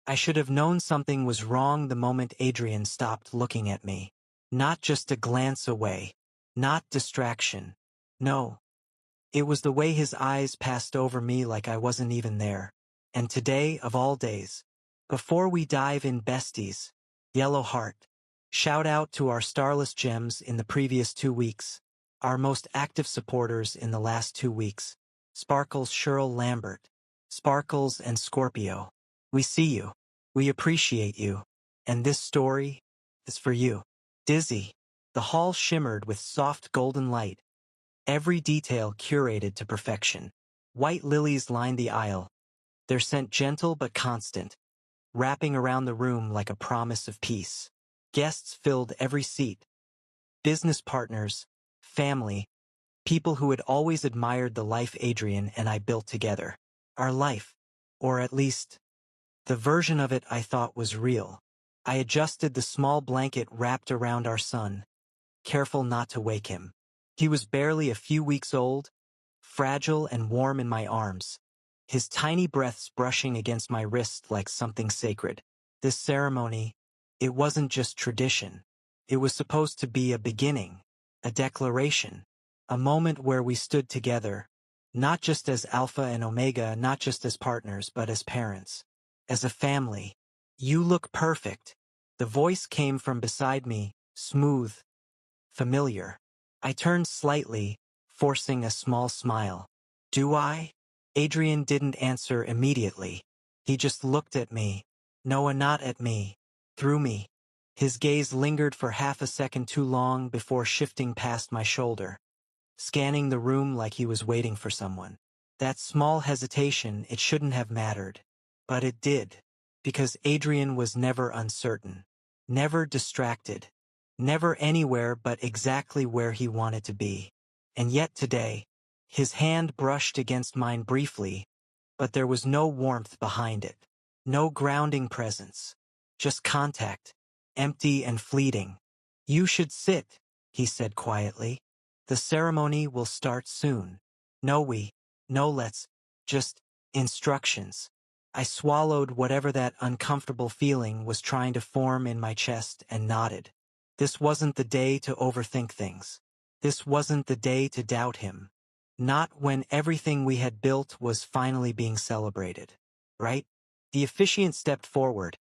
I should have known something was wrong the moment Adrian stopped looking at me. Not just a glance away. Not distraction. No. It was the way his eyes passed over me like I wasn't even there. And today, of all days, before we dive in besties, Yellow Heart, shout out to our starless gems in the previous 2 weeks, our most active supporters in the last 2 weeks, Sparkles Cheryl Lambert, Sparkles and Scorpio. We see you. We appreciate you. And this story is for you. Dizzy. The hall shimmered with soft golden light, every detail curated to perfection. White lilies lined the aisle, their scent gentle but constant, wrapping around the room like a promise of peace. Guests filled every seat. Business partners, family, people who had always admired the life Adrian and I built together. Our life, or at least, the version of it I thought was real. I adjusted the small blanket wrapped around our son, careful not to wake him. He was barely a few weeks old, fragile and warm in my arms, his tiny breaths brushing against my wrist like something sacred. This ceremony, it wasn't just tradition. It was supposed to be a beginning, a declaration, a moment where we stood together, not just as Alpha and Omega, not just as partners, but as parents, as a family. You look perfect. The voice came from beside me, smooth, familiar. I turned slightly, forcing a small smile. Do I? Adrian didn't answer immediately. He just looked at me. No, not at me. Through me. His gaze lingered for half a second too long before shifting past my shoulder, scanning the room like he was waiting for someone. That small hesitation, it shouldn't have mattered. But it did. Because Adrian was never uncertain. Never distracted. Never anywhere but exactly where he wanted to be. And yet today, his hand brushed against mine briefly, but there was no warmth behind it. No grounding presence. Just contact. Empty and fleeting. You should sit, he said quietly. The ceremony will start soon. No, let's, just instructions. I swallowed whatever that uncomfortable feeling was trying to form in my chest and nodded. This wasn't the day to overthink things. This wasn't the day to doubt him. Not when everything we had built was finally being celebrated. Right? The officiant stepped forward,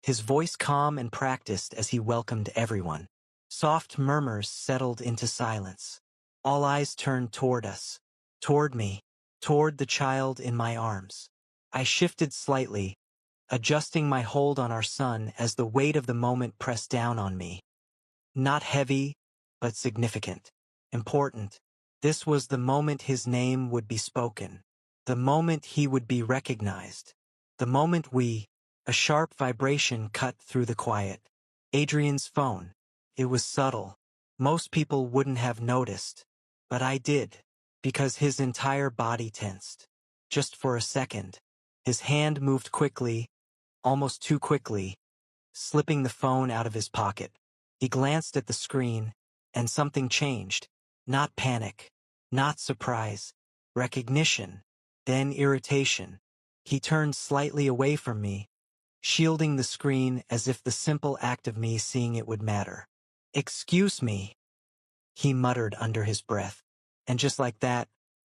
his voice calm and practiced as he welcomed everyone. Soft murmurs settled into silence. All eyes turned toward us, toward me, toward the child in my arms. I shifted slightly, adjusting my hold on our son as the weight of the moment pressed down on me. Not heavy, but significant. Important. This was the moment his name would be spoken. The moment he would be recognized. The moment a sharp vibration cut through the quiet. Adrian's phone. It was subtle. Most people wouldn't have noticed. But I did. Because his entire body tensed. Just for a second. His hand moved quickly, almost too quickly, slipping the phone out of his pocket. He glanced at the screen, and something changed. Not panic. Not surprise. Recognition. Then irritation. He turned slightly away from me, shielding the screen as if the simple act of me seeing it would matter. Excuse me, he muttered under his breath. And just like that,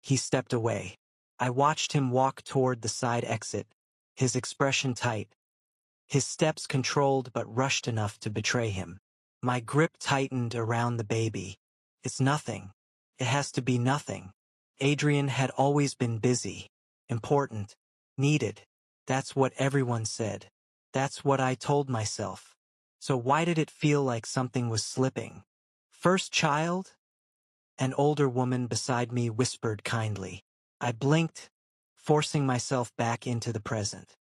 he stepped away. I watched him walk toward the side exit, his expression tight, his steps controlled but rushed enough to betray him. My grip tightened around the baby. It's nothing. It has to be nothing. Adrian had always been busy, important, needed. That's what everyone said. That's what I told myself. So why did it feel like something was slipping? First child? An older woman beside me whispered kindly. I blinked, forcing myself back into the present.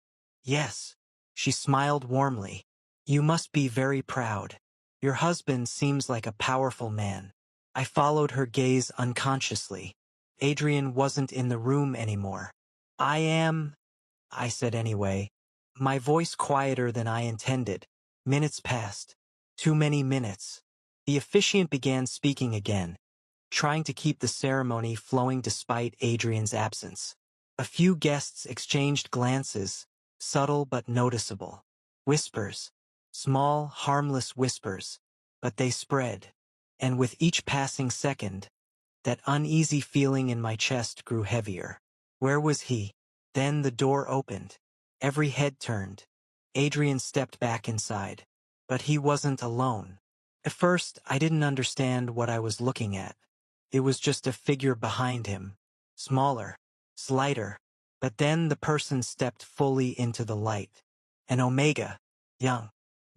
Yes, she smiled warmly. You must be very proud. Your husband seems like a powerful man. I followed her gaze unconsciously. Adrian wasn't in the room anymore. I said anyway, my voice quieter than I intended. Minutes passed. Too many minutes. The officiant began speaking again, trying to keep the ceremony flowing despite Adrian's absence. A few guests exchanged glances, subtle but noticeable. Whispers. Small, harmless whispers. But they spread. And with each passing second, that uneasy feeling in my chest grew heavier. Where was he? Then the door opened. Every head turned. Adrian stepped back inside. But he wasn't alone. At first, I didn't understand what I was looking at. It was just a figure behind him. Smaller. Slighter. But then the person stepped fully into the light. An Omega. Young.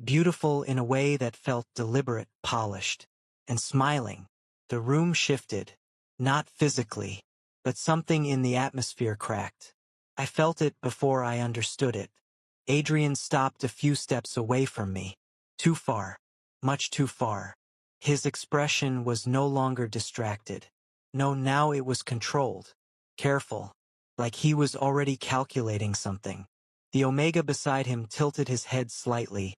Beautiful in a way that felt deliberate, polished. And smiling. The room shifted. Not physically. But something in the atmosphere cracked. I felt it before I understood it. Adrian stopped a few steps away from me. Too far. Much too far. His expression was no longer distracted. No, now it was controlled. Careful. Like he was already calculating something. The Omega beside him tilted his head slightly,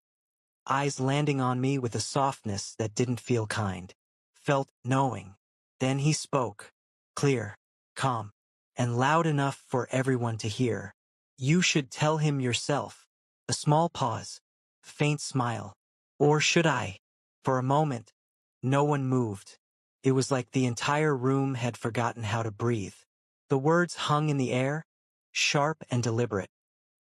eyes landing on me with a softness that didn't feel kind. Felt knowing. Then he spoke. Clear. Calm. And loud enough for everyone to hear. You should tell him yourself. A small pause. Faint smile. Or should I? For a moment, no one moved. It was like the entire room had forgotten how to breathe. The words hung in the air, sharp and deliberate,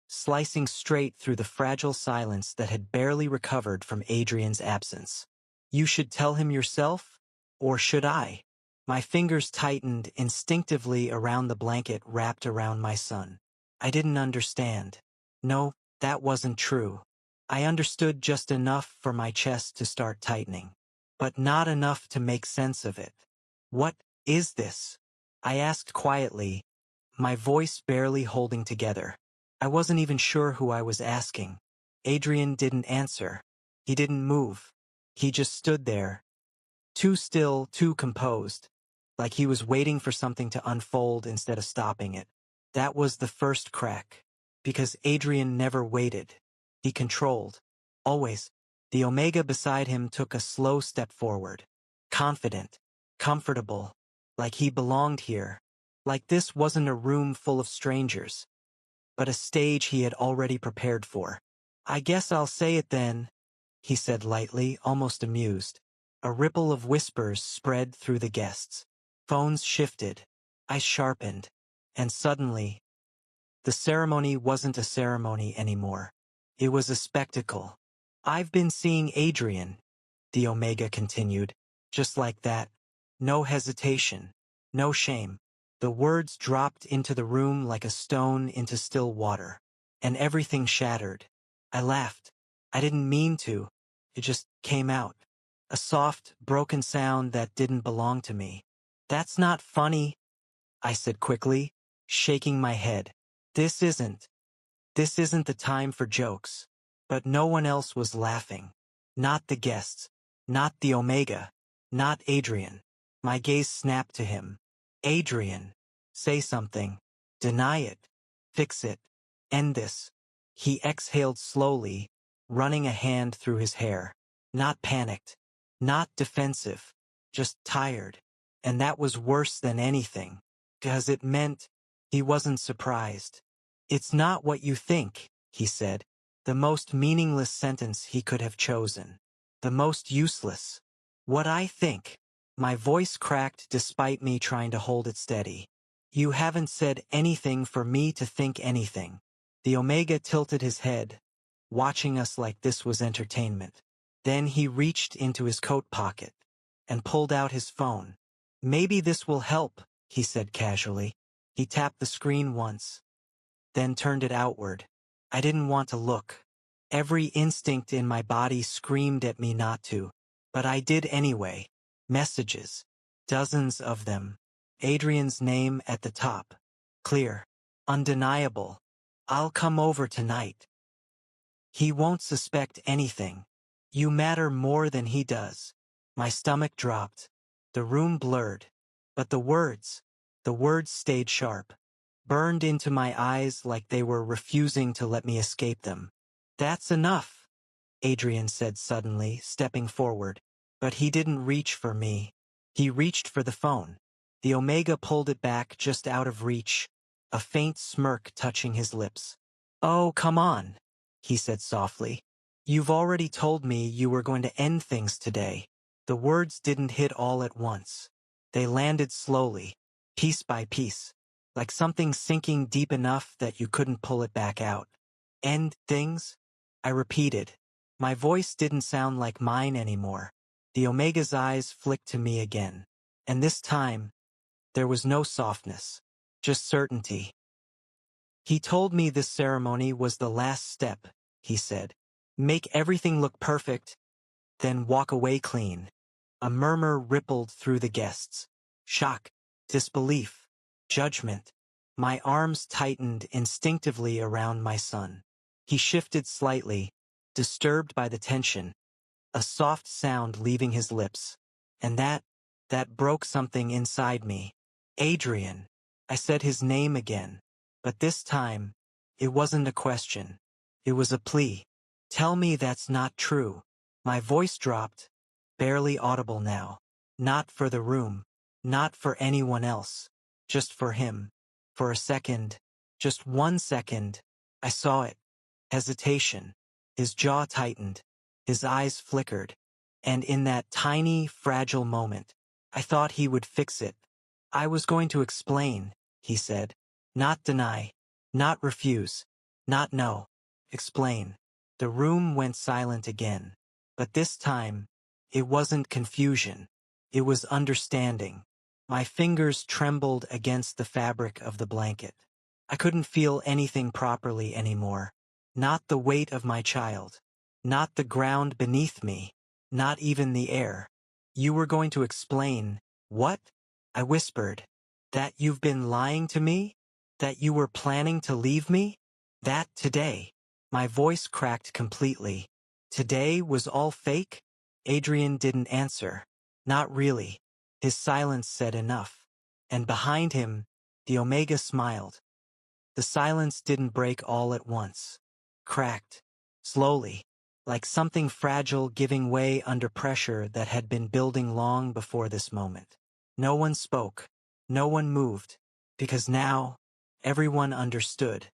slicing straight through the fragile silence that had barely recovered from Adrian's absence. You should tell him yourself? Or should I? My fingers tightened instinctively around the blanket wrapped around my son. I didn't understand. No, that wasn't true. I understood just enough for my chest to start tightening. But not enough to make sense of it. What is this? I asked quietly, my voice barely holding together. I wasn't even sure who I was asking. Adrian didn't answer. He didn't move. He just stood there. Too still, too composed. Like he was waiting for something to unfold instead of stopping it. That was the first crack. Because Adrian never waited. He controlled. Always. The Omega beside him took a slow step forward. Confident. Comfortable. Like he belonged here. Like this wasn't a room full of strangers. But a stage he had already prepared for. I guess I'll say it then, he said lightly, almost amused. A ripple of whispers spread through the guests. Phones shifted. Eyes sharpened. And suddenly, the ceremony wasn't a ceremony anymore. It was a spectacle. I've been seeing Adrian, the Omega continued. Just like that. No hesitation. No shame. The words dropped into the room like a stone into still water. And everything shattered. I laughed. I didn't mean to. It just came out. A soft, broken sound that didn't belong to me. That's not funny, I said quickly, shaking my head. This isn't the time for jokes. But no one else was laughing. Not the guests. Not the Omega. Not Adrian. My gaze snapped to him. Adrian. Say something. Deny it. Fix it. End this. He exhaled slowly, running a hand through his hair. Not panicked. Not defensive. Just tired. And that was worse than anything. Because it meant he wasn't surprised. It's not what you think, he said. The most meaningless sentence he could have chosen. The most useless. What I think. My voice cracked despite me trying to hold it steady. You haven't said anything for me to think anything. The Omega tilted his head, watching us like this was entertainment. Then he reached into his coat pocket and pulled out his phone. Maybe this will help, he said casually. He tapped the screen once, then turned it outward. I didn't want to look. Every instinct in my body screamed at me not to. But I did anyway. Messages. Dozens of them. Adrian's name at the top. Clear. Undeniable. I'll come over tonight. He won't suspect anything. You matter more than he does. My stomach dropped. The room blurred. But the words stayed sharp. Burned into my eyes like they were refusing to let me escape them. That's enough, Adrian said suddenly, stepping forward. But he didn't reach for me. He reached for the phone. The Omega pulled it back just out of reach, a faint smirk touching his lips. Oh, come on, he said softly. You've already told me you were going to end things today. The words didn't hit all at once. They landed slowly, piece by piece, like something sinking deep enough that you couldn't pull it back out. End things? I repeated. My voice didn't sound like mine anymore. The Omega's eyes flicked to me again. And this time, there was no softness, just certainty. He told me this ceremony was the last step, he said. Make everything look perfect, then walk away clean. A murmur rippled through the guests. Shock, disbelief, judgment. My arms tightened instinctively around my son. He shifted slightly, disturbed by the tension, a soft sound leaving his lips. And that broke something inside me. Adrian. I said his name again. But this time, it wasn't a question. It was a plea. Tell me that's not true. My voice dropped, barely audible now. Not for the room. Not for anyone else. Just for him. For a second. Just 1 second. I saw it. Hesitation. His jaw tightened. His eyes flickered. And in that tiny, fragile moment, I thought he would fix it. I was going to explain, he said. Not deny. Not refuse. Not no. Explain. The room went silent again. But this time, it wasn't confusion. It was understanding. My fingers trembled against the fabric of the blanket. I couldn't feel anything properly anymore. Not the weight of my child. Not the ground beneath me. Not even the air. You were going to explain, what? I whispered. That you've been lying to me? That you were planning to leave me? That today. My voice cracked completely. Today was all fake? Adrian didn't answer. Not really. His silence said enough. And behind him, the Omega smiled. The silence didn't break all at once. Cracked. Slowly. Like something fragile giving way under pressure that had been building long before this moment. No one spoke. No one moved. Because now, everyone understood.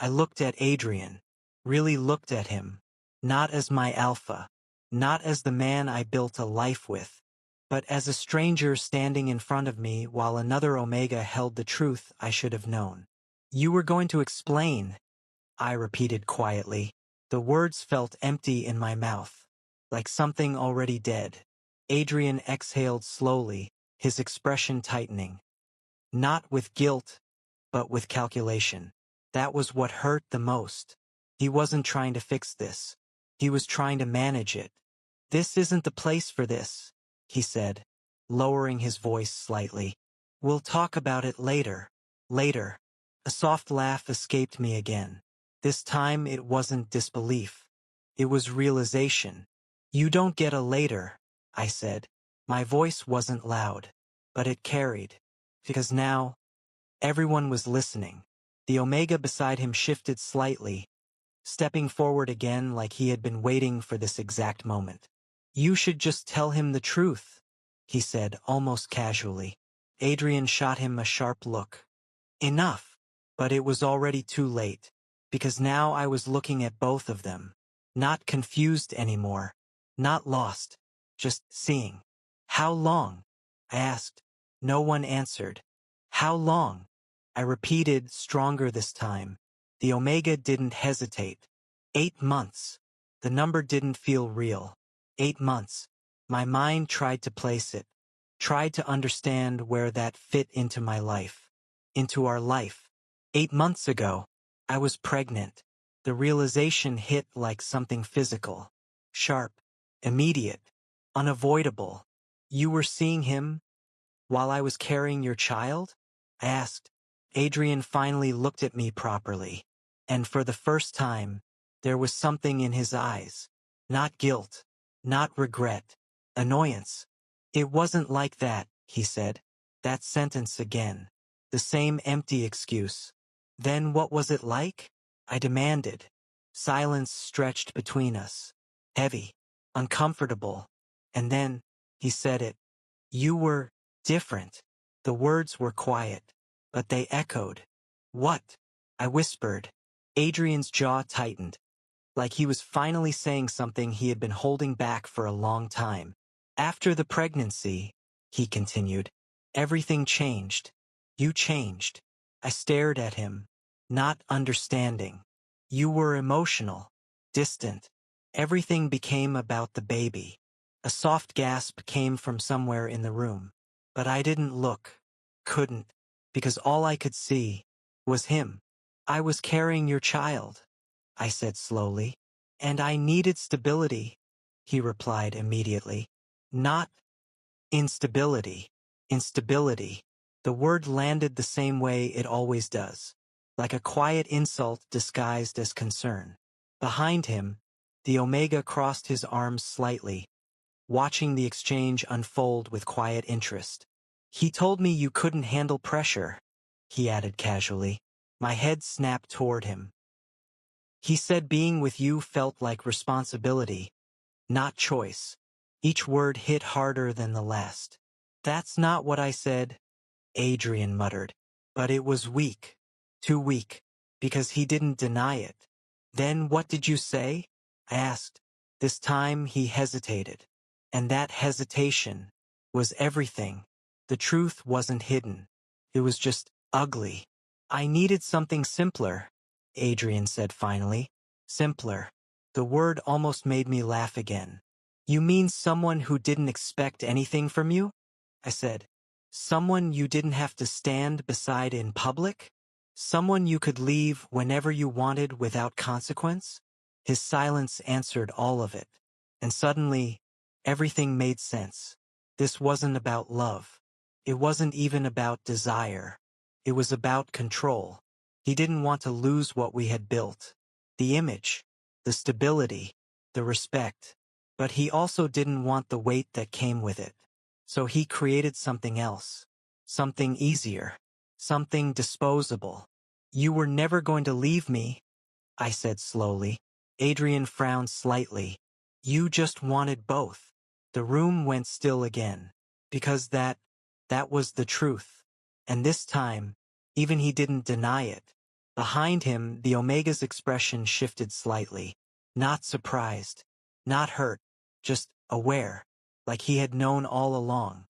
I looked at Adrian. Really looked at him. Not as my alpha. Not as the man I built a life with. But as a stranger standing in front of me while another Omega held the truth I should have known. You were going to explain, I repeated quietly. The words felt empty in my mouth, like something already dead. Adrian exhaled slowly, his expression tightening. Not with guilt, but with calculation. That was what hurt the most. He wasn't trying to fix this. He was trying to manage it. This isn't the place for this, he said, lowering his voice slightly. We'll talk about it later. Later. A soft laugh escaped me again. This time it wasn't disbelief. It was realization. You don't get a later, I said. My voice wasn't loud, but it carried. Because now, everyone was listening. The Omega beside him shifted slightly, stepping forward again like he had been waiting for this exact moment. You should just tell him the truth, he said almost casually. Adrian shot him a sharp look. Enough. But it was already too late, because now I was looking at both of them. Not confused anymore. Not lost. Just seeing. How long? I asked. No one answered. How long? I repeated, stronger this time. The Omega didn't hesitate. 8 months. The number didn't feel real. 8 months. My mind tried to place it. Tried to understand where that fit into my life. Into our life. 8 months ago, I was pregnant. The realization hit like something physical. Sharp. Immediate. Unavoidable. You were seeing him while I was carrying your child? I asked. Adrian finally looked at me properly. And for the first time, there was something in his eyes. Not guilt. Not regret. Annoyance. It wasn't like that, he said. That sentence again. The same empty excuse. Then what was it like? I demanded. Silence stretched between us. Heavy. Uncomfortable. And then, he said it. You were different. The words were quiet, but they echoed. What? I whispered. Adrian's jaw tightened, like he was finally saying something he had been holding back for a long time. After the pregnancy, he continued, everything changed. You changed. I stared at him, not understanding. You were emotional, distant. Everything became about the baby. A soft gasp came from somewhere in the room. But I didn't look, couldn't, because all I could see was him. I was carrying your child, I said slowly. And I needed stability, he replied immediately. Not instability. Instability. The word landed the same way it always does, like a quiet insult disguised as concern. Behind him, the Omega crossed his arms slightly, watching the exchange unfold with quiet interest. He told me you couldn't handle pressure, he added casually. My head snapped toward him. He said being with you felt like responsibility, not choice. Each word hit harder than the last. That's not what I said, Adrian muttered. But it was weak. Too weak. Because he didn't deny it. Then what did you say? I asked. This time he hesitated. And that hesitation was everything. The truth wasn't hidden. It was just ugly. I needed something simpler, Adrian said finally. Simpler. The word almost made me laugh again. You mean someone who didn't expect anything from you? I said. Someone you didn't have to stand beside in public? Someone you could leave whenever you wanted without consequence? His silence answered all of it. And suddenly, everything made sense. This wasn't about love. It wasn't even about desire. It was about control. He didn't want to lose what we had built. The image, the stability, the respect. But he also didn't want the weight that came with it. So he created something else. Something easier. Something disposable. You were never going to leave me, I said slowly. Adrian frowned slightly. You just wanted both. The room went still again. Because that was the truth. And this time, even he didn't deny it. Behind him, the Omega's expression shifted slightly. Not surprised. Not hurt. Just aware. Like he had known all along.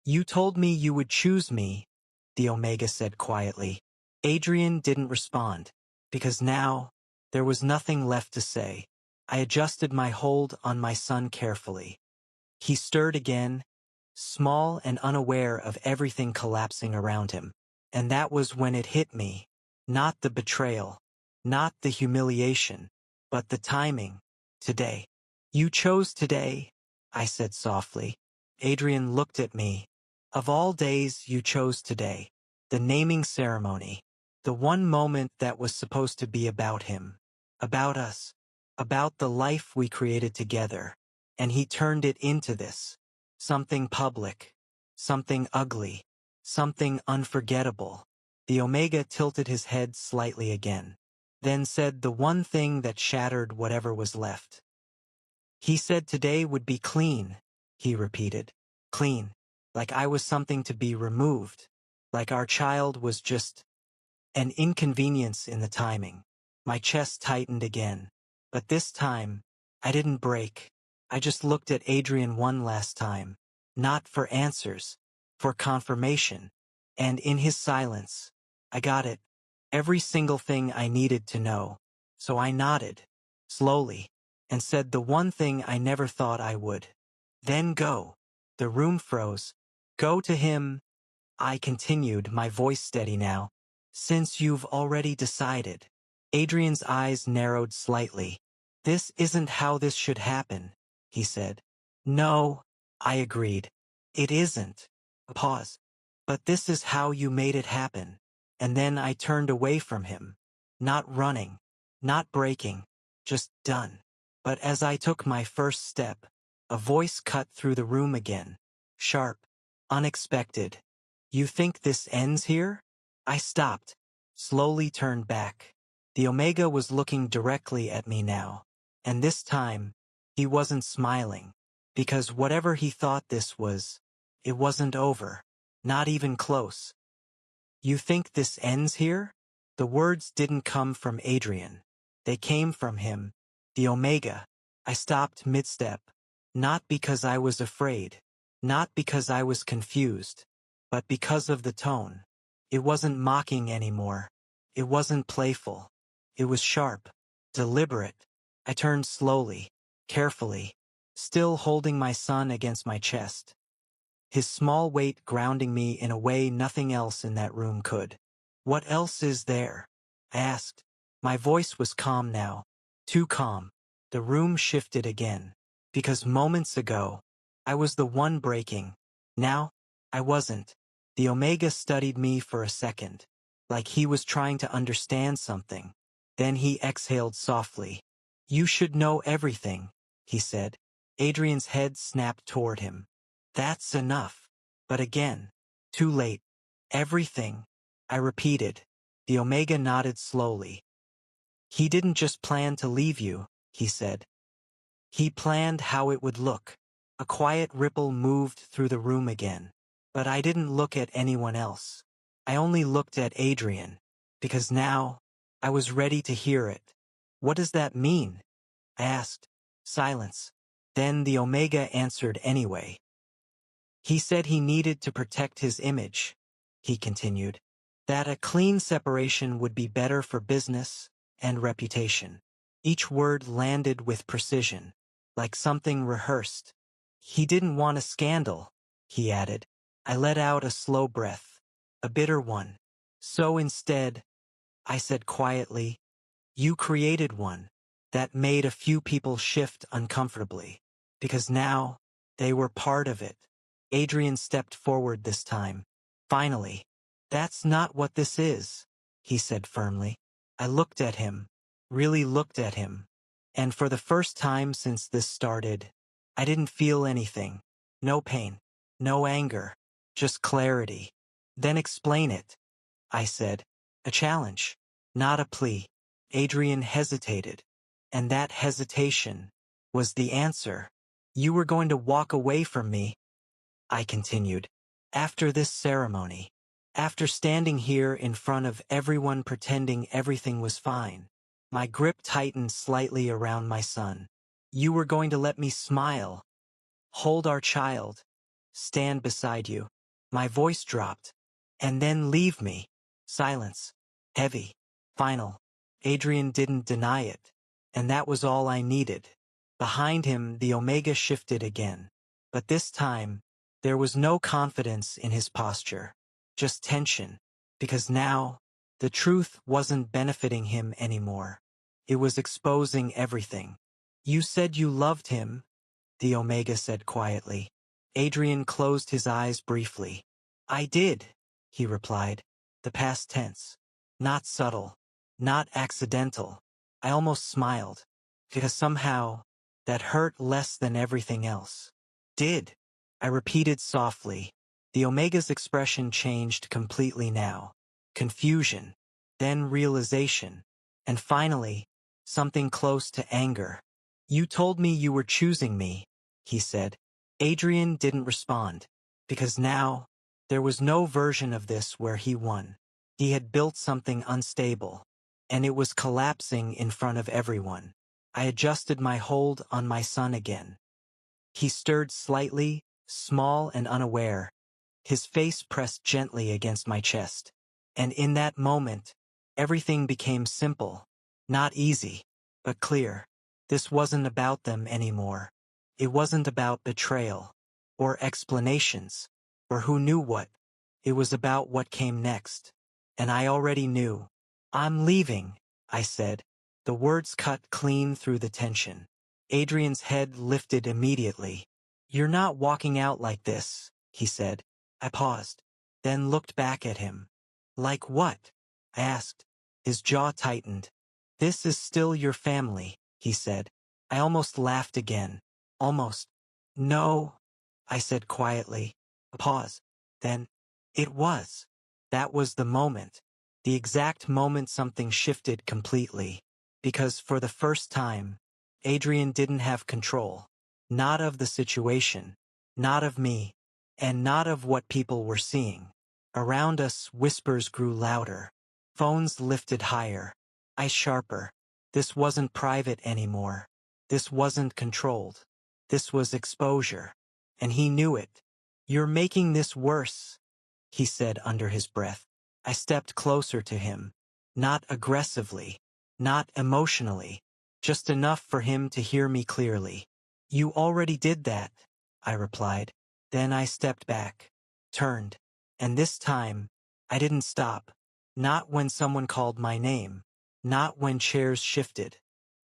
You told me you would choose me, the Omega said quietly. Adrian didn't respond. Because now, there was nothing left to say. I adjusted my hold on my son carefully. He stirred again, small and unaware of everything collapsing around him. And that was when it hit me. Not the betrayal, not the humiliation, but the timing. Today. You chose today, I said softly. Adrian looked at me. Of all days, you chose today. The naming ceremony. The one moment that was supposed to be about him. About us. About the life we created together. And he turned it into this. Something public. Something ugly. Something unforgettable. The Omega tilted his head slightly again. Then said the one thing that shattered whatever was left. He said today would be clean, he repeated. Clean. Like I was something to be removed. Like our child was just an inconvenience in the timing. My chest tightened again. But this time, I didn't break. I just looked at Adrian one last time. Not for answers. For confirmation. And in his silence, I got it. Every single thing I needed to know. So I nodded. Slowly. And said the one thing I never thought I would. Then go. The room froze. Go to him. I continued, my voice steady now. Since you've already decided. Adrian's eyes narrowed slightly. This isn't how this should happen, he said. No, I agreed. It isn't. A pause. But this is how you made it happen. And then I turned away from him. Not running. Not breaking. Just done. But as I took my first step, a voice cut through the room again. Sharp. Unexpected. You think this ends here? I stopped. Slowly turned back. The Omega was looking directly at me now. And this time, he wasn't smiling. Because whatever he thought this was, it wasn't over. Not even close. You think this ends here? The words didn't come from Adrian. They came from him, the Omega. I stopped mid-step, not because I was afraid, not because I was confused, but because of the tone. It wasn't mocking anymore. It wasn't playful. It was sharp, deliberate. I turned slowly, carefully, still holding my son against my chest, his small weight grounding me in a way nothing else in that room could. "What else is there?" I asked. My voice was calm now, too calm. The room shifted again, because moments ago, I was the one breaking. Now, I wasn't. The Omega studied me for a second, like he was trying to understand something. Then he exhaled softly. "You should know everything," he said. Adrian's head snapped toward him. "That's enough." But again, too late. "Everything," I repeated. The Omega nodded slowly. "He didn't just plan to leave you," he said. "He planned how it would look." A quiet ripple moved through the room again. But I didn't look at anyone else. I only looked at Adrian, because now, I was ready to hear it. "What does that mean?" I asked. Silence. Then the Omega answered anyway. "He said he needed to protect his image," he continued. "That a clean separation would be better for business and reputation." Each word landed with precision, like something rehearsed. "He didn't want a scandal," he added. I let out a slow breath, a bitter one. "So instead," I said quietly, "you created one." That made a few people shift uncomfortably, because now, they were part of it. Adrian stepped forward this time. "Finally. That's not what this is," he said firmly. I looked at him, really looked at him. And for the first time since this started, I didn't feel anything. No pain, no anger, just clarity. "Then explain it," I said. A challenge, not a plea. Adrian hesitated. And that hesitation was the answer. "You were going to walk away from me," I continued, "after this ceremony. After standing here in front of everyone pretending everything was fine." My grip tightened slightly around my son. "You were going to let me smile, hold our child, stand beside you." My voice dropped. "And then leave me." Silence. Heavy. Final. Adrian didn't deny it. And that was all I needed. Behind him, the Omega shifted again. But this time, there was no confidence in his posture. Just tension. Because now, the truth wasn't benefiting him anymore. It was exposing everything. "You said you loved him," the Omega said quietly. Adrian closed his eyes briefly. "I did," he replied. The past tense. Not subtle. Not accidental. I almost smiled. Because somehow, that hurt less than everything else. "Did," I repeated softly. The Omega's expression changed completely now. Confusion. Then realization. And finally, something close to anger. "You told me you were choosing me," he said. Adrian didn't respond. Because now, there was no version of this where he won. He had built something unstable. And it was collapsing in front of everyone. I adjusted my hold on my son again. He stirred slightly, small and unaware. His face pressed gently against my chest. And in that moment, everything became simple. Not easy, but clear. This wasn't about them anymore. It wasn't about betrayal, or explanations, or who knew what. It was about what came next. And I already knew. "I'm leaving," I said. The words cut clean through the tension. Adrian's head lifted immediately. "You're not walking out like this," he said. I paused, then looked back at him. "Like what?" I asked. His jaw tightened. "This is still your family," he said. I almost laughed again. Almost. "No," I said quietly. A pause. Then, "It was." That was the moment. The exact moment something shifted completely. Because for the first time, Adrian didn't have control. Not of the situation. Not of me. And not of what people were seeing. Around us, whispers grew louder. Phones lifted higher. Eyes sharper. This wasn't private anymore. This wasn't controlled. This was exposure. And he knew it. "You're making this worse," he said under his breath. I stepped closer to him. Not aggressively. Not emotionally. Just enough for him to hear me clearly. "You already did that," I replied. Then I stepped back. Turned. And this time, I didn't stop. Not when someone called my name. Not when chairs shifted.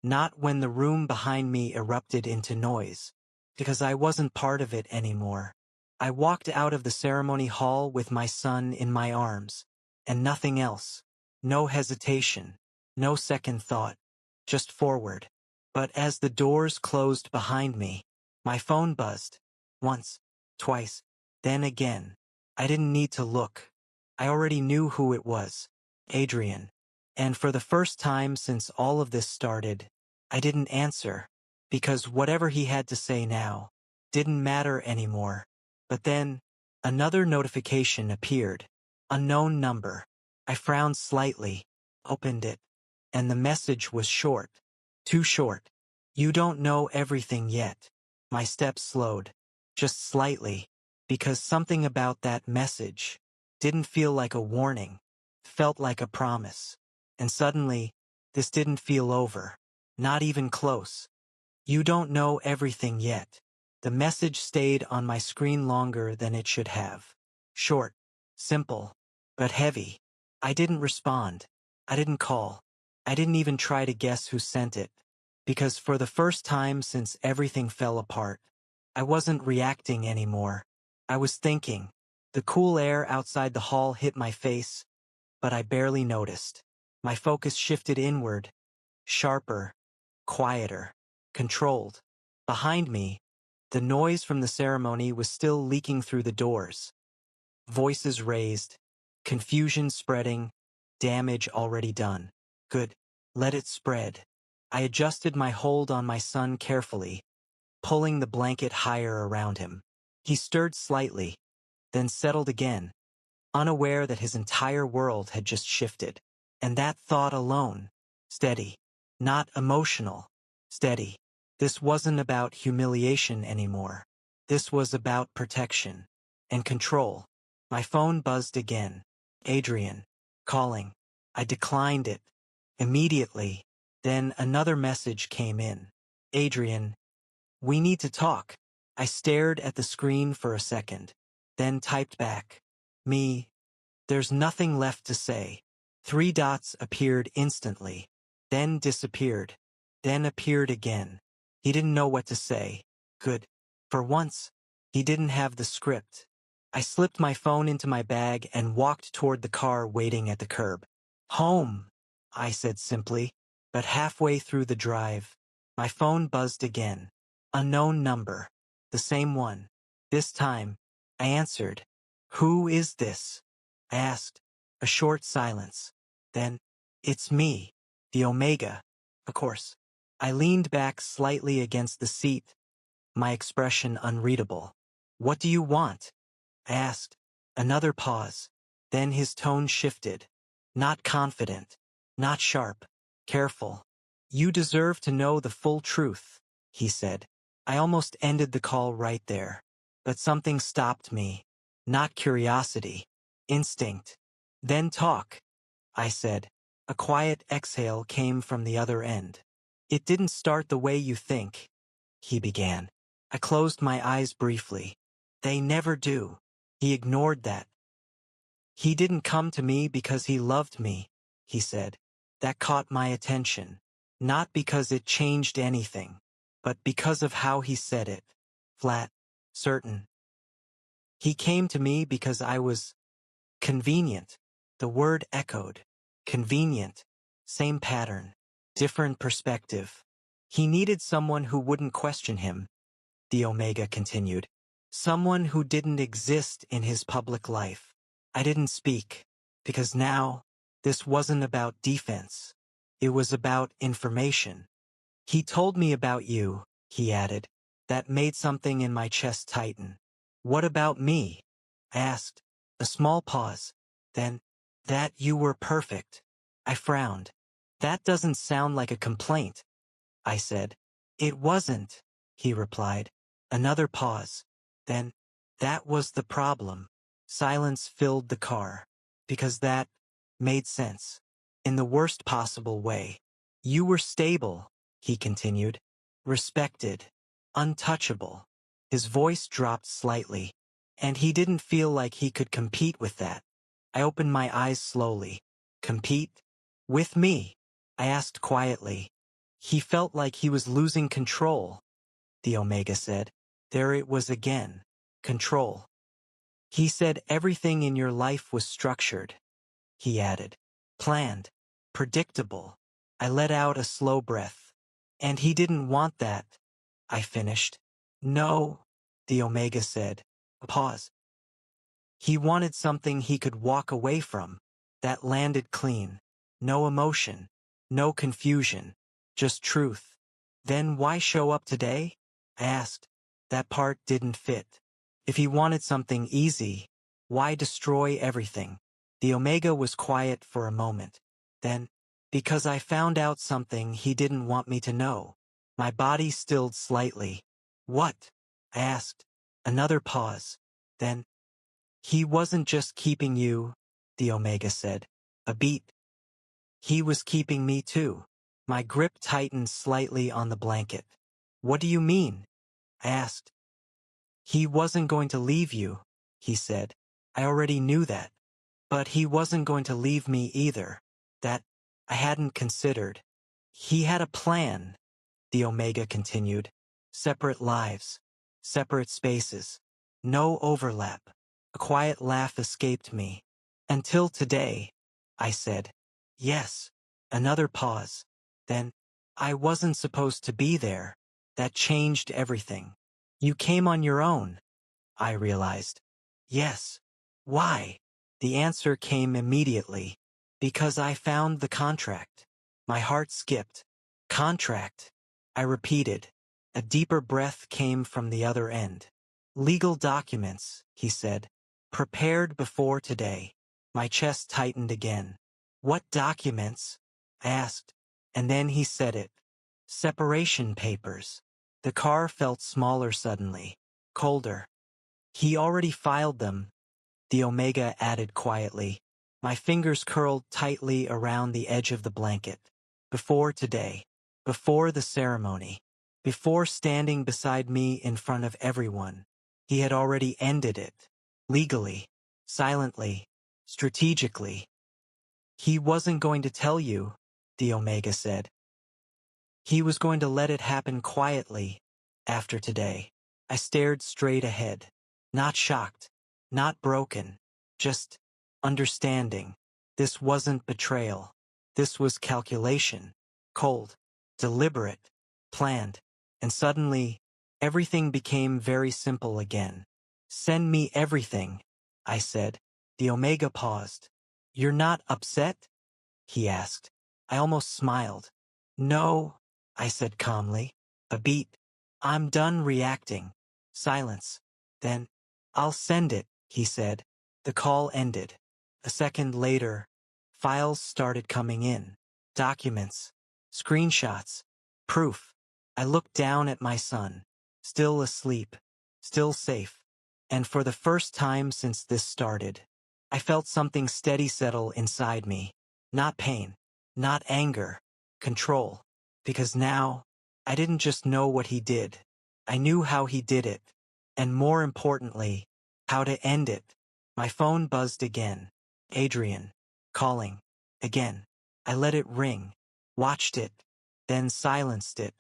Not when the room behind me erupted into noise. Because I wasn't part of it anymore. I walked out of the ceremony hall with my son in my arms. And nothing else. No hesitation. No second thought. Just forward. But as the doors closed behind me, my phone buzzed. Once. Twice. Then again. I didn't need to look. I already knew who it was. Adrian. And for the first time since all of this started, I didn't answer. Because whatever he had to say now didn't matter anymore. But then, another notification appeared. Unknown number. I frowned slightly, opened it, and the message was short. Too short. "You don't know everything yet." My steps slowed. Just slightly. Because something about that message didn't feel like a warning. Felt like a promise. And suddenly, this didn't feel over. Not even close. "You don't know everything yet." The message stayed on my screen longer than it should have. Short. Simple. But heavy. I didn't respond. I didn't call. I didn't even try to guess who sent it. Because for the first time since everything fell apart, I wasn't reacting anymore. I was thinking. The cool air outside the hall hit my face, but I barely noticed. My focus shifted inward. Sharper. Quieter. Controlled. Behind me, the noise from the ceremony was still leaking through the doors. Voices raised. Confusion spreading. Damage already done. Good. Let it spread. I adjusted my hold on my son carefully, pulling the blanket higher around him. He stirred slightly, then settled again, unaware that his entire world had just shifted. And that thought alone. Steady. Not emotional. Steady. This wasn't about humiliation anymore. This was about protection. And control. My phone buzzed again. Adrian. Calling. I declined it. Immediately. Then another message came in. "Adrian, we need to talk." I stared at the screen for a second. Then typed back. "Me. There's nothing left to say." 3 dots appeared instantly. Then disappeared. Then appeared again. He didn't know what to say. Good. For once, he didn't have the script. I slipped my phone into my bag and walked toward the car waiting at the curb. "Home," I said simply. But halfway through the drive, my phone buzzed again. Unknown number. The same one. This time, I answered. "Who is this?" I asked. A short silence. Then, "It's me, the Omega." Of course. I leaned back slightly against the seat, my expression unreadable. "What do you want?" I asked. Another pause. Then his tone shifted. Not confident. Not sharp. Careful. "You deserve to know the full truth," he said. I almost ended the call right there. But something stopped me. Not curiosity. Instinct. "Then talk," I said. A quiet exhale came from the other end. "It didn't start the way you think," he began. I closed my eyes briefly. "They never do." He ignored that. "He didn't come to me because he loved me," he said. That caught my attention. Not because it changed anything, but because of how he said it. Flat. Certain. "He came to me because I was convenient." The word echoed. Convenient. Same pattern. Different perspective. "He needed someone who wouldn't question him," the Omega continued. "Someone who didn't exist in his public life." I didn't speak. Because now, this wasn't about defense. It was about information. "He told me about you," he added. That made something in my chest tighten. "What about me?" I asked. A small pause. Then, "That you were perfect." I frowned. That doesn't sound like a complaint, I said. It wasn't, he replied. Another pause. Then, that was the problem. Silence filled the car. Because that made sense. In the worst possible way. You were stable, he continued. Respected. Untouchable. His voice dropped slightly, and he didn't feel like he could compete with that. I opened my eyes slowly. Compete? With me? I asked quietly. He felt like he was losing control, the Omega said. There it was again. Control. He said everything in your life was structured, he added. Planned. Predictable. I let out a slow breath. And he didn't want that, I finished. No, the Omega said. A pause. He wanted something he could walk away from. That landed clean. No emotion. No confusion. Just truth. Then why show up today? I asked. That part didn't fit. If he wanted something easy, why destroy everything? The Omega was quiet for a moment. Then, because I found out something he didn't want me to know. My body stilled slightly. What? I asked. Another pause. Then, he wasn't just keeping you, the Omega said. A beat. He was keeping me too. My grip tightened slightly on the blanket. What do you mean? I asked. He wasn't going to leave you, he said. I already knew that. But he wasn't going to leave me either. That I hadn't considered. He had a plan, the Omega continued. Separate lives. Separate spaces. No overlap. A quiet laugh escaped me. Until today, I said. Yes. Another pause. Then, I wasn't supposed to be there. That changed everything. You came on your own, I realized. Yes. Why? The answer came immediately. Because I found the contract. My heart skipped. Contract. I repeated. A deeper breath came from the other end. Legal documents, he said. Prepared before today. My chest tightened again. What documents? I asked. And then he said it. Separation papers. The car felt smaller suddenly. Colder. He already filed them, the Omega added quietly. My fingers curled tightly around the edge of the blanket. Before today. Before the ceremony. Before standing beside me in front of everyone. He had already ended it. Legally. Silently. Strategically. He wasn't going to tell you, the Omega said. He was going to let it happen quietly. After today. I stared straight ahead. Not shocked. Not broken. Just understanding. This wasn't betrayal. This was calculation. Cold. Deliberate. Planned. And suddenly, everything became very simple again. Send me everything, I said. The Omega paused. You're not upset? He asked. I almost smiled. No, I said calmly. A beat. I'm done reacting. Silence. Then, I'll send it, he said. The call ended. A second later, files started coming in. Documents. Screenshots. Proof. I looked down at my son. Still asleep. Still safe. And for the first time since this started, I felt something steady settle inside me. Not pain. Not anger. Control. Because now, I didn't just know what he did. I knew how he did it. And more importantly, how to end it. My phone buzzed again. Adrian. Calling. Again. I let it ring. Watched it. Then silenced it.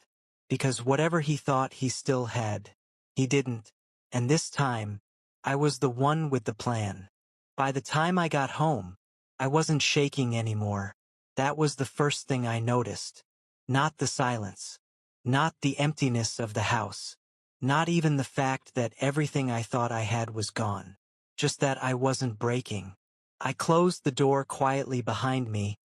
Because whatever he thought he still had, he didn't. And this time, I was the one with the plan. By the time I got home, I wasn't shaking anymore. That was the first thing I noticed. Not the silence. Not the emptiness of the house. Not even the fact that everything I thought I had was gone. Just that I wasn't breaking. I closed the door quietly behind me,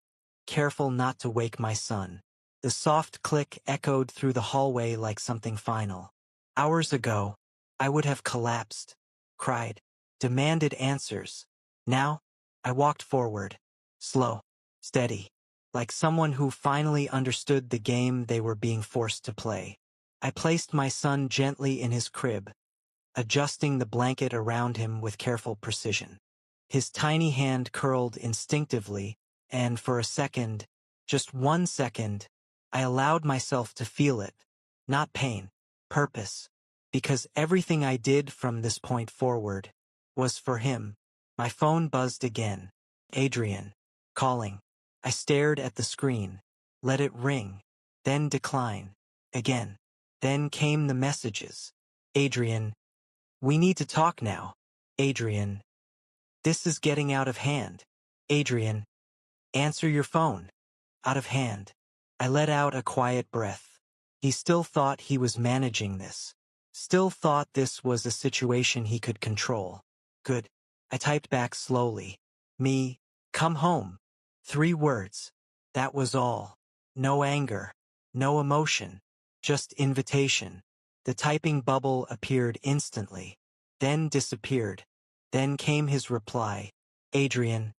careful not to wake my son. The soft click echoed through the hallway like something final. Hours ago, I would have collapsed, cried, demanded answers. Now, I walked forward. Slow. Steady. like someone who finally understood the game they were being forced to play. I placed my son gently in his crib, adjusting the blanket around him with careful precision. His tiny hand curled instinctively, and for a second, just 1 second, I allowed myself to feel it. Not pain, purpose. Because everything I did from this point forward was for him. My phone buzzed again. Adrian. Calling. I stared at the screen. Let it ring. Then decline. Again. Then came the messages. Adrian. We need to talk now. Adrian. This is getting out of hand. Adrian. Answer your phone. Out of hand. I let out a quiet breath. He still thought he was managing this. Still thought this was a situation he could control. Good. I typed back slowly. Me. Come home. 3 words. That was all. No anger. No emotion. Just invitation. The typing bubble appeared instantly. Then disappeared. Then came his reply. Adrian.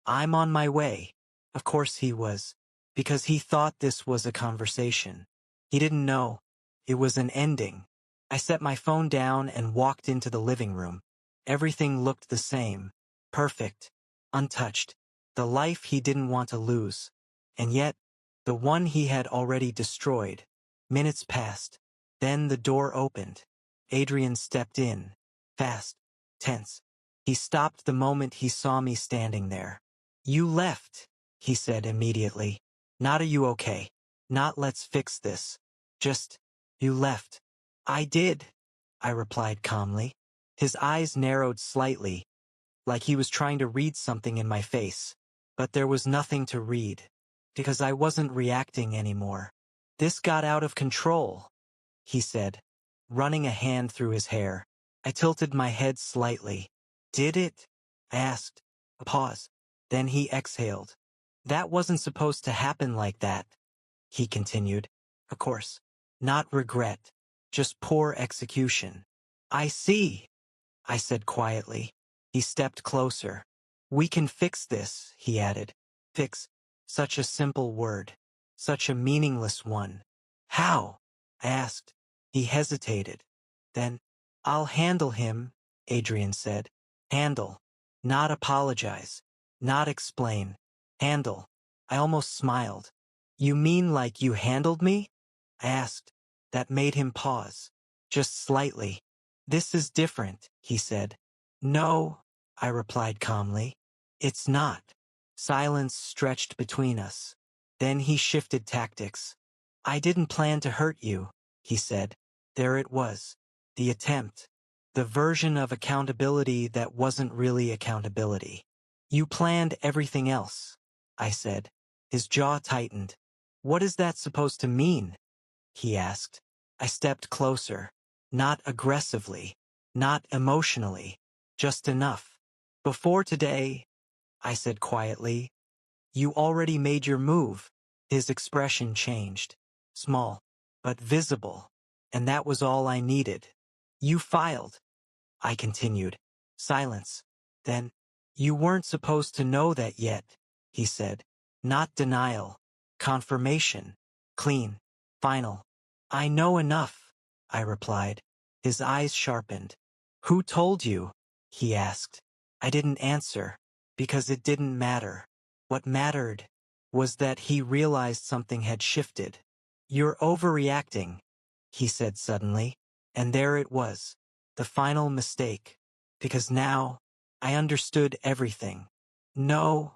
I'm on my way. Of course he was. Because he thought this was a conversation. He didn't know. It was an ending. I set my phone down and walked into the living room. Everything looked the same. Perfect. Untouched. The life he didn't want to lose. And yet, the one he had already destroyed. Minutes passed. Then the door opened. Adrian stepped in. Fast. Tense. He stopped the moment he saw me standing there. You left, he said immediately. Not are you okay? Not let's fix this. Just, you left. I did, I replied calmly. His eyes narrowed slightly, like he was trying to read something in my face. But there was nothing to read, because I wasn't reacting anymore. This got out of control, he said, running a hand through his hair. I tilted my head slightly. Did it? I asked. A pause. Then he exhaled. That wasn't supposed to happen like that, he continued. Of course. Not regret. Just poor execution. I see, I said quietly. He stepped closer. We can fix this, he added. Fix. Such a simple word. Such a meaningless one. How? I asked. He hesitated. Then, I'll handle him, Adrian said. Handle. Not apologize. Not explain. Handle. I almost smiled. You mean like you handled me? I asked. That made him pause. Just slightly. This is different, he said. No, I replied calmly. It's not. Silence stretched between us. Then he shifted tactics. I didn't plan to hurt you, he said. There it was. The attempt. The version of accountability that wasn't really accountability. You planned everything else, I said. His jaw tightened. What is that supposed to mean? He asked. I stepped closer. Not aggressively. Not emotionally. Just enough. Before today, I said quietly, you already made your move. His expression changed. Small, but visible. And that was all I needed. You filed, I continued. Silence. Then, you weren't supposed to know that yet, he said. Not denial. Confirmation. Clean. Final. I know enough, I replied. His eyes sharpened. Who told you? He asked. I didn't answer, because it didn't matter. What mattered was that he realized something had shifted. You're overreacting, he said suddenly. And there it was. The final mistake. Because now, I understood everything. No,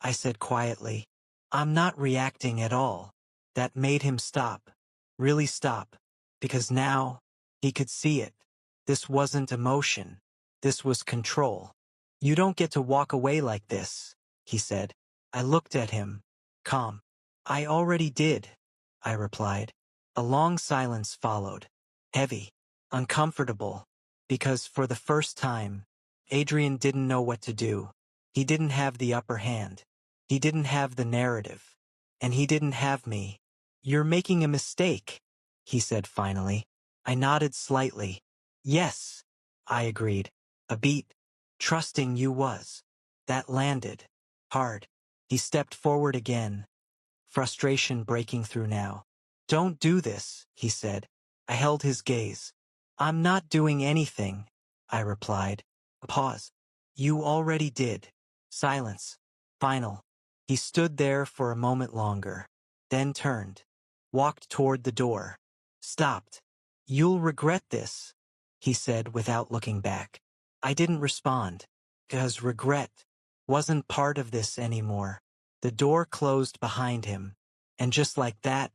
I said quietly. I'm not reacting at all. That made him stop. Really stop. Because now, he could see it. This wasn't emotion. This was control. You don't get to walk away like this, he said. I looked at him. Calm. I already did, I replied. A long silence followed. Heavy. Uncomfortable. Because for the first time, Adrian didn't know what to do. He didn't have the upper hand. He didn't have the narrative. And he didn't have me. You're making a mistake, he said finally. I nodded slightly. Yes, I agreed. A beat. Trusting you was. That landed. Hard. He stepped forward again. frustration breaking through now. "Don't do this," he said. I held his gaze. "I'm not doing anything," I replied. A pause. "You already did." Silence. Final. He stood there for a moment longer, then turned, walked toward the door, stopped. "You'll regret this," he said without looking back. I didn't respond, because regret wasn't part of this anymore. The door closed behind him, and just like that,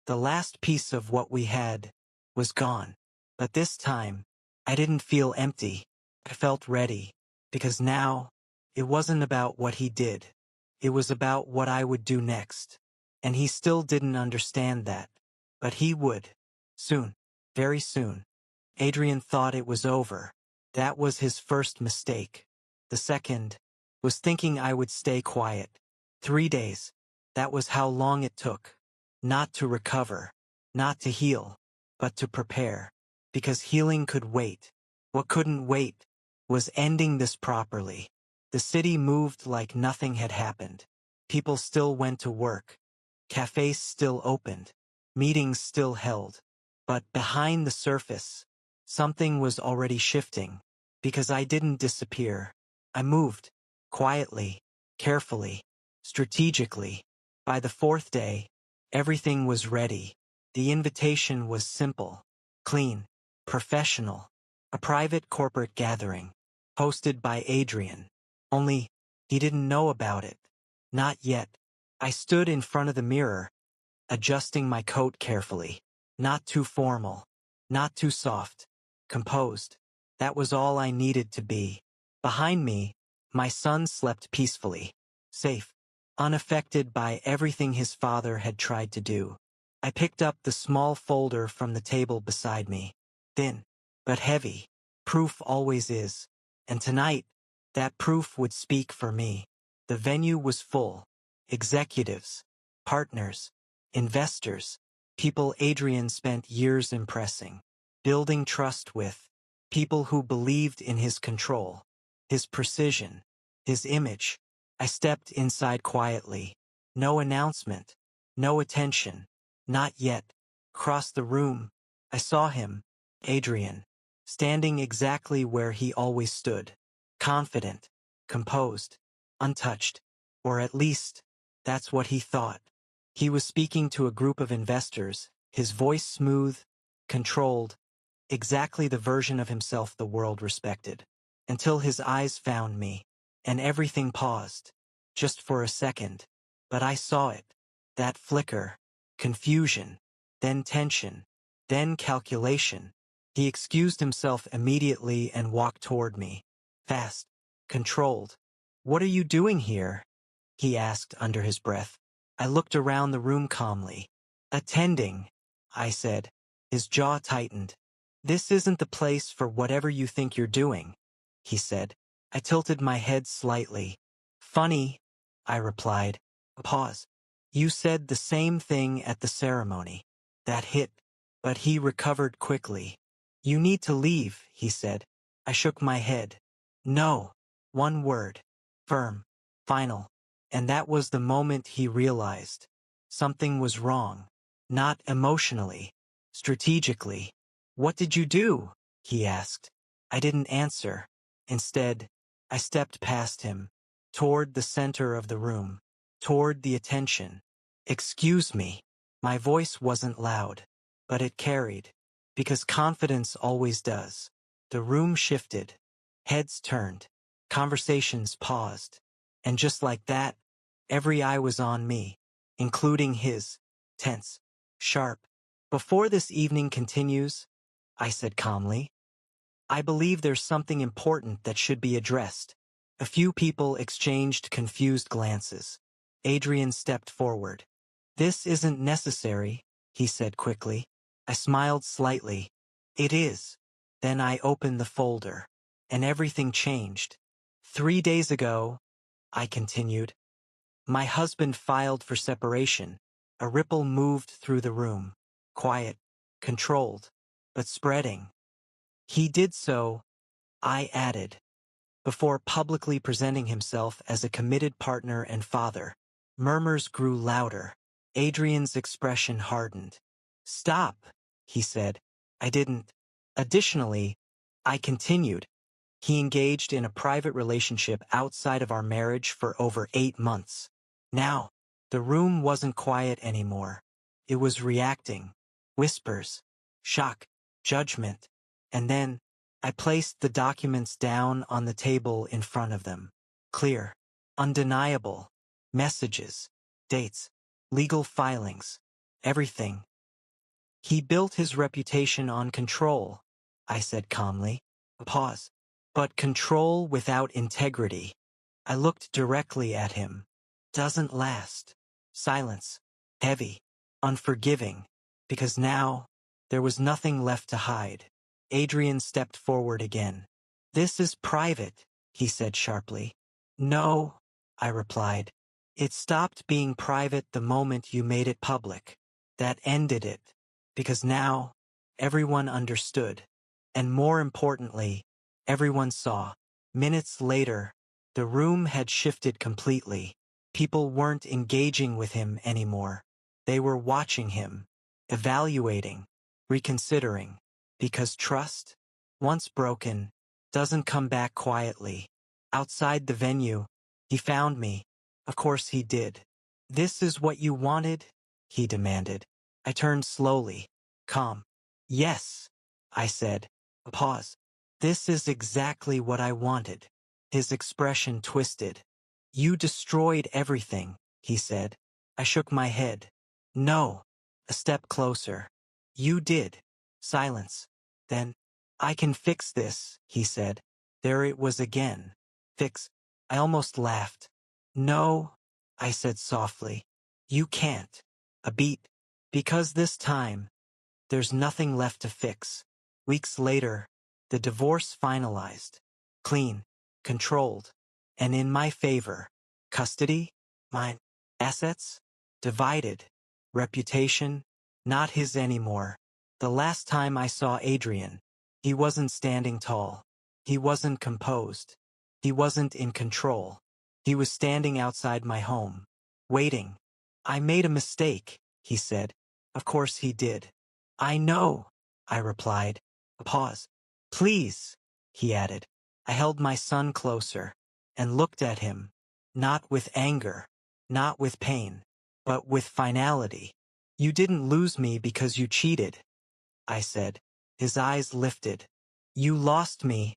the last piece of what we had was gone. But this time, I didn't feel empty. I felt ready, because now, it wasn't about what he did. It was about what I would do next. And he still didn't understand that. But he would. Soon. Very soon. Adrian thought it was over. That was his first mistake. The second was thinking I would stay quiet. 3 days. That was how long it took. Not to recover. Not to heal. But to prepare. Because healing could wait. What couldn't wait was ending this properly. The city moved like nothing had happened. People still went to work. Cafes still opened. Meetings still held. But behind the surface, something was already shifting. Because I didn't disappear. I moved. Quietly. Carefully. Strategically. By the 4th day, everything was ready. The invitation was simple. Clean. Professional. A private corporate gathering. Hosted by Adrian. Only, he didn't know about it. Not yet. I stood in front of the mirror, adjusting my coat carefully. Not too formal. Not too soft. Composed. That was all I needed to be. Behind me, my son slept peacefully. Safe. Unaffected by everything his father had tried to do. I picked up the small folder from the table beside me. Thin. But heavy. Proof always is. And tonight, that proof would speak for me. The venue was full. Executives. Partners. Investors. People Adrian spent years impressing. Building trust with. People who believed in his control. His precision. His image. I stepped inside quietly. No announcement. No attention. Not yet. Across the room, I saw him, Adrian, standing exactly where he always stood. Confident. Composed. Untouched. Or at least, that's what he thought. He was speaking to a group of investors, his voice smooth, controlled, exactly the version of himself the world respected. Until his eyes found me, and everything paused. Just for a second. But I saw it. That flicker. Confusion. Then tension. Then calculation. He excused himself immediately and walked toward me. Fast. Controlled. "What are you doing here?" he asked under his breath. I looked around the room calmly. "Attending," I said. His jaw tightened. "This isn't the place for whatever you think you're doing," he said. I tilted my head slightly. "Funny," I replied. A pause. "You said the same thing at the ceremony." That hit, but he recovered quickly. "You need to leave," he said. I shook my head. "No." One word. Firm. Final. And that was the moment he realized. Something was wrong. Not emotionally. Strategically. "What did you do?" he asked. I didn't answer. Instead, I stepped past him, toward the center of the room, toward the attention. "Excuse me." My voice wasn't loud, but it carried, because confidence always does. The room shifted. Heads turned. Conversations paused. And just like that, every eye was on me, including his. Tense. Sharp. "Before this evening continues," I said calmly, "I believe there's something important that should be addressed." A few people exchanged confused glances. Adrian stepped forward. "This isn't necessary," he said quickly. I smiled slightly. "It is." Then I opened the folder, and everything changed. 3 days ago, I continued, my husband filed for separation. A ripple moved through the room. Quiet, controlled, but spreading. He did so, I added, before publicly presenting himself as a committed partner and father. Murmurs grew louder. Adrian's expression hardened. Stop, he said. I didn't. Additionally, I continued. He engaged in a private relationship outside of our marriage for over 8 months. Now, the room wasn't quiet anymore. It was reacting. Whispers, shock, judgment. And then, I placed the documents down on the table in front of them. Clear, undeniable, messages, dates, legal filings, everything. He built his reputation on control, I said calmly. A pause. But control without integrity. I looked directly at him. Doesn't last. Silence. Heavy. Unforgiving. Because now, there was nothing left to hide. Adrian stepped forward again. This is private, he said sharply. No, I replied. It stopped being private the moment you made it public. That ended it. Because now, everyone understood. And more importantly, everyone saw. Minutes later, the room had shifted completely. People weren't engaging with him anymore. They were watching him, evaluating, reconsidering. Because trust, once broken, doesn't come back quietly. Outside the venue, he found me. Of course he did. This is what you wanted? He demanded. I turned slowly, calm. Yes, I said. A pause. This is exactly what I wanted. His expression twisted. You destroyed everything, he said. I shook my head. No. A step closer. You did. Silence. Then, I can fix this, he said. There it was again. Fix. I almost laughed. No, I said softly. You can't. A beat. Because this time, there's nothing left to fix. Weeks later, the divorce finalized. Clean. Controlled. And in my favor. Custody? Mine. Assets? Divided. Reputation? Not his anymore. The last time I saw Adrian, he wasn't standing tall. He wasn't composed. He wasn't in control. He was standing outside my home, waiting. I made a mistake, he said. Of course he did. I know, I replied. A pause. Please, he added. I held my son closer and looked at him, not with anger, not with pain, but with finality. You didn't lose me because you cheated, I said. His eyes lifted. You lost me,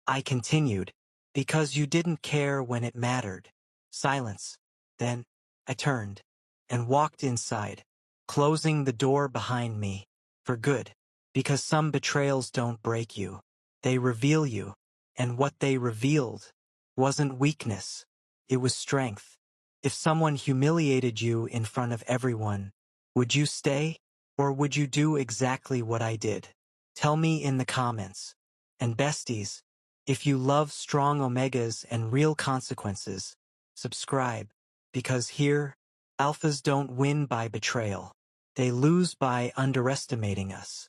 I continued, because you didn't care when it mattered. Silence. Then, I turned and walked inside, closing the door behind me, for good, because some betrayals don't break you. They reveal you, and what they revealed wasn't weakness. It was strength. If someone humiliated you in front of everyone, would you stay, or would you do exactly what I did? Tell me in the comments. And besties, if you love strong omegas and real consequences, subscribe, because here, alphas don't win by betrayal. They lose by underestimating us.